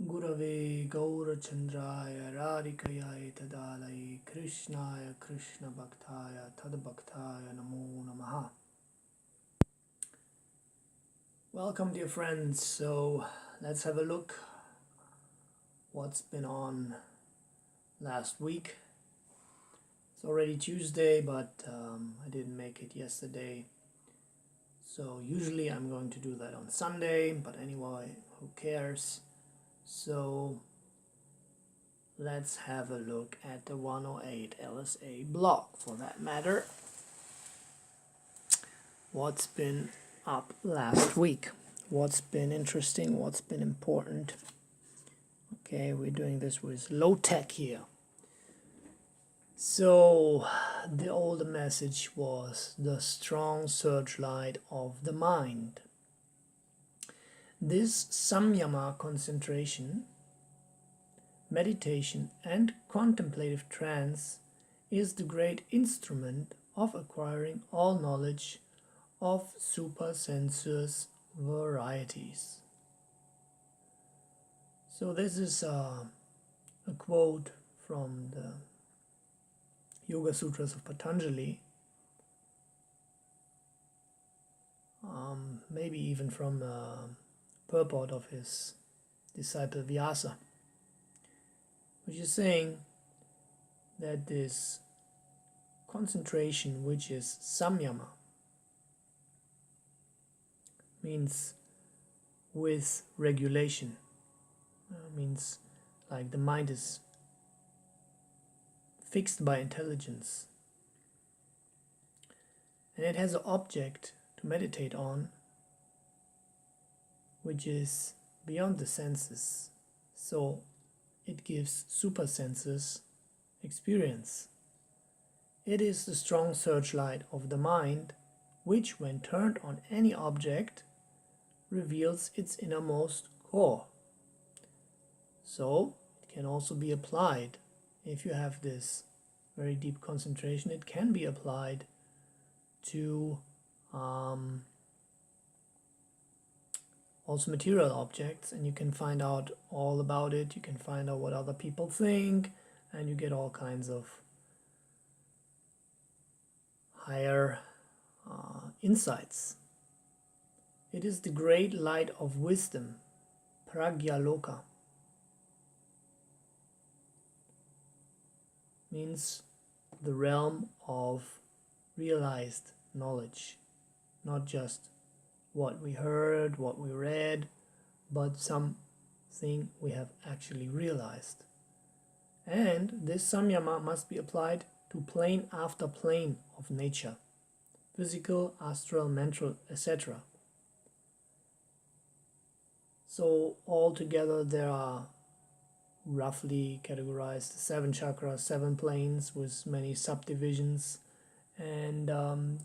Gurave Gaurachandraya Radhikaya Tadalai Krishnaya Krishna Bhaktaya Tadbhaktaya Namo Namaha. Welcome, dear friends. So let's have a look what's been on last week. It's already Tuesday, but I didn't make it yesterday. So usually I'm going to do that on Sunday, but anyway, who cares? So let's have a look at the 108 LSA blog for that matter. What's been up last week? What's been interesting? What's been important? Okay, we're doing this with low tech here. So the older message was the strong searchlight of the mind. This samyama, concentration, meditation and contemplative trance is the great instrument of acquiring all knowledge of supersensuous varieties. So this is a quote from the Yoga Sutras of Patanjali, maybe even from purport of his disciple Vyasa, which is saying that this concentration, which is samyama, means with regulation, means like the mind is fixed by intelligence and it has an object to meditate on which is beyond the senses, so it gives super senses experience. It is the strong searchlight of the mind which, when turned on any object, reveals its innermost core. So it can also be applied. If you have this very deep concentration, it can be applied to also material objects, and you can find out all about it. You can find out what other people think, and you get all kinds of higher insights. It is the great light of wisdom, pragyaloka. Means the realm of realized knowledge, not just what we heard, what we read, but something we have actually realized. And this samyama must be applied to plane after plane of nature, physical, astral, mental, etc. So altogether there are roughly categorized 7 chakras, 7 planes with many subdivisions, and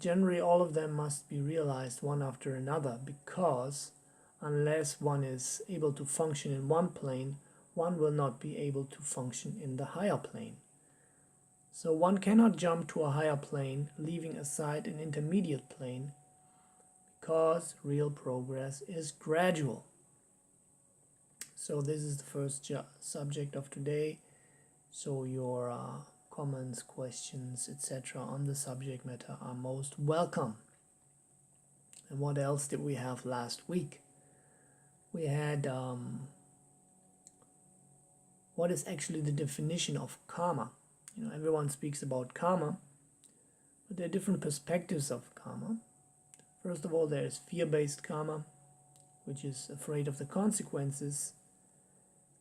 generally all of them must be realized one after another, because unless one is able to function in one plane, one will not be able to function in the higher plane. So one cannot jump to a higher plane leaving aside an intermediate plane, because real progress is gradual. So this is the first subject of today. So your comments, questions, etc. on the subject matter are most welcome. And what else did we have last week? We had what is actually the definition of karma. You know, everyone speaks about karma, but there are different perspectives of karma. First of all, there is fear-based karma, which is afraid of the consequences,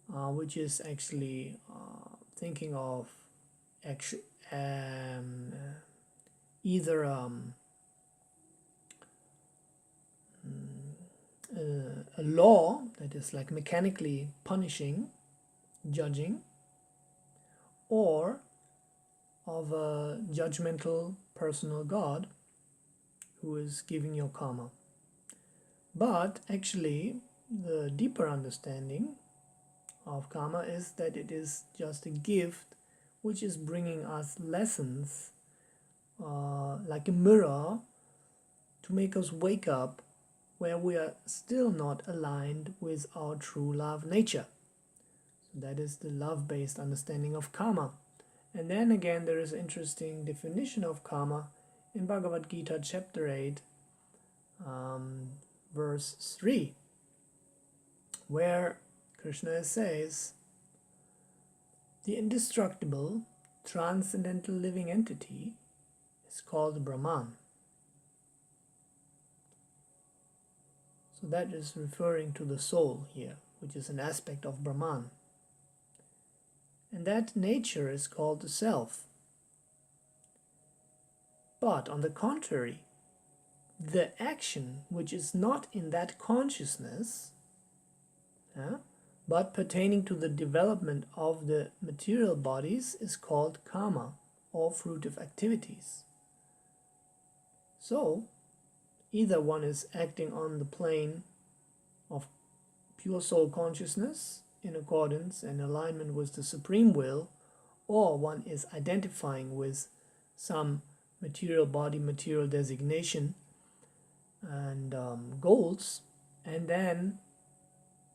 which is actually thinking of either a law that is like mechanically punishing, judging, or of a judgmental personal God who is giving your karma. But actually the deeper understanding of karma is that it is just a gift which is bringing us lessons, like a mirror, to make us wake up where we are still not aligned with our true love nature. That is the love-based understanding of karma. And then again, there is an interesting definition of karma in Bhagavad Gita chapter 8, verse 3, where Krishna says, the indestructible, transcendental living entity is called Brahman. So that is referring to the soul here, which is an aspect of Brahman. And that nature is called the self. But on the contrary, the action which is not in that consciousness, but pertaining to the development of the material bodies, is called karma, or fruitive activities. So, either one is acting on the plane of pure soul consciousness in accordance and alignment with the Supreme Will, or one is identifying with some material body, material designation and goals, and then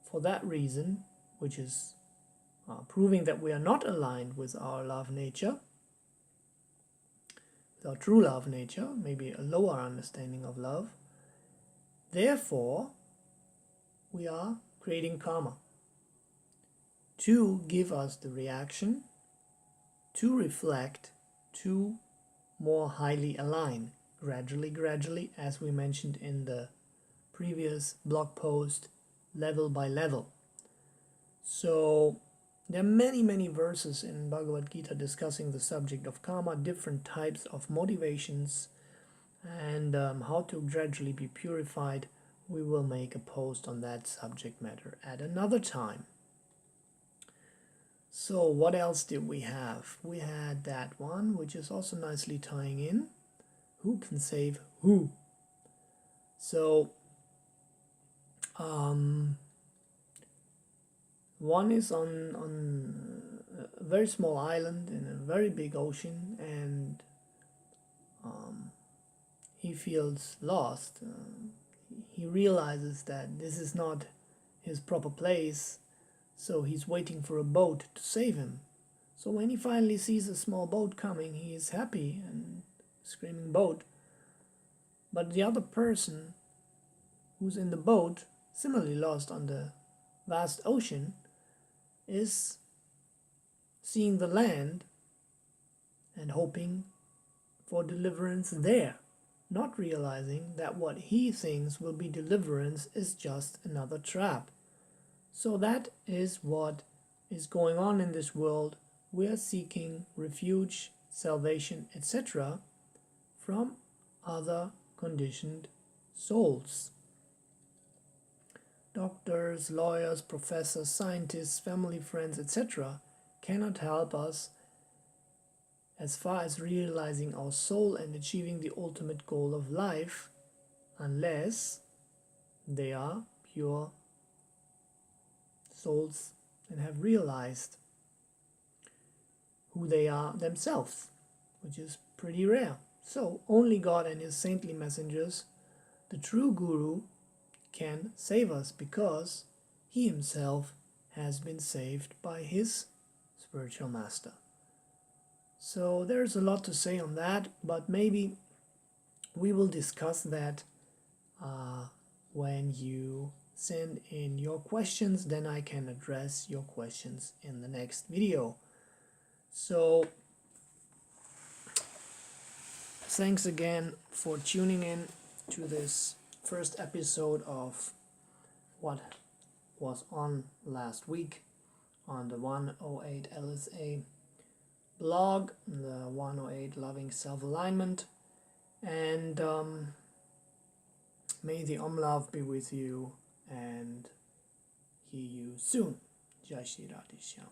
for that reason, which is proving that we are not aligned with our love nature, with our true love nature, maybe a lower understanding of love, therefore we are creating karma to give us the reaction to reflect, to more highly align, gradually, as we mentioned in the previous blog post, level by level. So there are many verses in Bhagavad Gita discussing the subject of karma, different types of motivations, and how to gradually be purified. We will make a post on that subject matter at another time. So what else did we have? We had that one, which is also nicely tying in. Who can save who? So one is on a very small island in a very big ocean, and he feels lost. He realizes that this is not his proper place, so he's waiting for a boat to save him. So when he finally sees a small boat coming, he is happy and screaming boat. But the other person who's in the boat, similarly lost on the vast ocean, is seeing the land and hoping for deliverance there, not realizing that what he thinks will be deliverance is just another trap. So that is what is going on in this world. We are seeking refuge, salvation, etc. from other conditioned souls. Doctors, lawyers, professors, scientists, family, friends, etc. cannot help us as far as realizing our soul and achieving the ultimate goal of life, unless they are pure souls and have realized who they are themselves, which is pretty rare. So only God and his saintly messengers, the true guru, can save us, because he himself has been saved by his spiritual master. So there's a lot to say on that, but maybe we will discuss that when you send in your questions. Then I can address your questions in the next video. So thanks again for tuning in to this first episode of what was on last week on the 108 LSA blog, the 108 Loving Self-Alignment, and may the Om-Love be with you and hear you soon. Jai Shri Radhe Shyam.